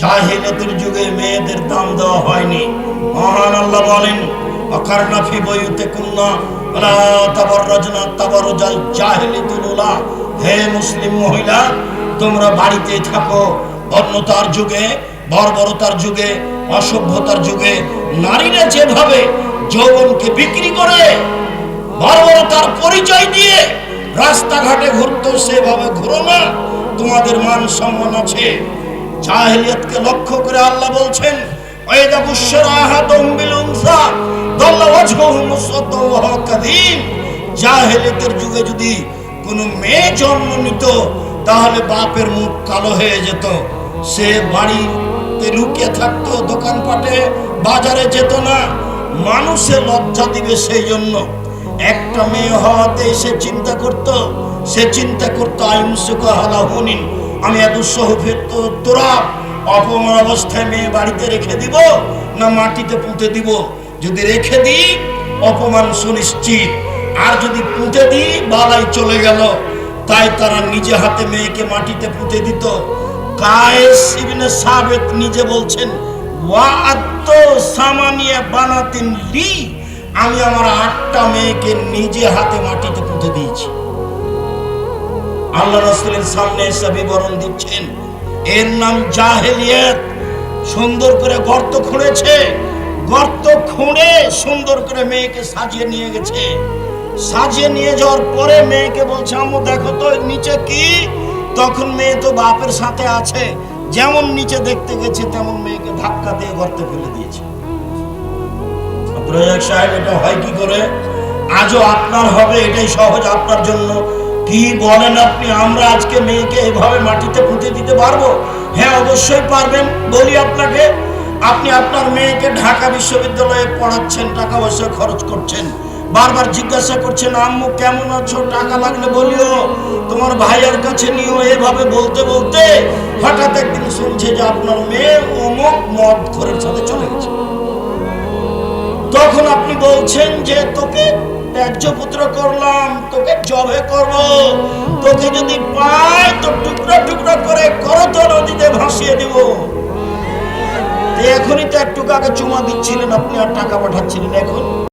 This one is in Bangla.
জাহেলিয়াতের যুগে মেয়েদের দাম দেওয়া হয়নি। মহান আল্লাহ বলেন, ওয়াকারনা ফি বুয়ুতিকুন্না ওয়ালা তাবাররাজনা তাবারুজাল জাহিলিয়াতুল উলা। হে মুসলিম মহিলা, তোমরা বাড়িতেই থাকো। অন্যতার যুগে, বর্বরতার যুগে, অসভ্যতার যুগে নারীরা যেভাবে যৌবনকে বিক্রি করে, বর্বরতার পরিচয় দিয়ে রাস্তাঘাটে ঘুরতো, সেভাবে ঘুরো না। তোমাদের মান সম্মান আছে। জাহেলিয়াতকে লক্ষ্য করে আল্লাহ বলছেন, ওয়াইদা বুশরা আহাদুহুম বিল উনসা দাল্লা ওয়াজহুহু মুসওয়াদ্দান ওয়া হুয়া কাযীম। জাহেলিয়াতের যুগে যদি কোনো মেয়ে জন্ম নিত, তাহলে বাপের মুখ কালো হয়ে যেত। সে বাড়িতে লুকিয়ে থাকতো, দোকানপাটে বাজারে যেত না। মানুষে লজ্জা দিবে, সেই জন্য একটা মেয়ে হওয়াতে সে চিন্তা করতো আইমসুকা হালাহুনিন, আমি এত সহফের তোরা অপমান অবস্থায় মেয়ে বাড়িতে রেখে দিব না মাটিতে পুঁতে দিব। যদি রেখে দিই অপমান সুনিশ্চিত, আর যদি পুঁতে দিই বালাই চলে গেল। তাই তারা নিজে হাতে মেয়েকে মাটিতে পুঁতে দিত। কায়েস ইবনে সাবিত নিজে বলছেন, ওয়াআত্তু সামানিয়া বানাতিন লি, আমি আমার 8টা মেয়েকে নিজে হাতে মাটিতে পুঁতে দিয়েছি। আল্লাহ রাসূলের সামনে এসে বিবরণ দিচ্ছেন, এর নাম জাহেলিয়াত। সুন্দর করে গর্ত খুঁড়েছে, গর্ত খুঁড়ে সুন্দর করে মেয়েকে সাজিয়ে নিয়ে গেছে। সাজিয়ে নিয়ে যাওয়ার পরে মেয়েকে বলছে, আম্মু দেখো তো নিচে কি। তখন মেয়ে তো বাপের সাথে আছে, যেমন নিচে দেখতে গেছে তেমন মেয়েকে ধাক্কা দিয়ে গর্তে ফেলে দিয়েছে। প্রয়োজক সাহেব, এটা হয় কি করে? আজও আপনার হবে, এটাই সহজ আপনার জন্য। কি বলেন আপনি? আমরা আজকে মেয়েকে এভাবে মাটিতে পুঁতে দিতে পারবো? হ্যাঁ, অবশ্যই পারবেন। বলি আপনাকে, আপনি আপনার মেয়েকে ঢাকা বিশ্ববিদ্যালয়ে পড়াচ্ছেন, টাকা পয়সা খরচ করছেন, বারবার জিজ্ঞাসা করছেন, আম্মু কেমন আছো, টাকা লাগলে বলিও, তোমার ভাইয়ের কাছে নিও। এভাবে বলতে বলতে হঠাৎ একদিন শুনছে যে আপনার মেয়ে অমুক মদ ঘরের সাথে চলে গেছে। তখন আপনি বলছেন যে তোকে ত্যায্য পুত্র করলাম, তোকে জবে করব, তোকে যদি পাই তো টুকরা টুকরা করে করতো নদীতে ভাসিয়ে দিব। এখনই তো একটু আগে চুমা দিচ্ছিলেন আপনি, আর টাকা পাঠাচ্ছিলেন। এখন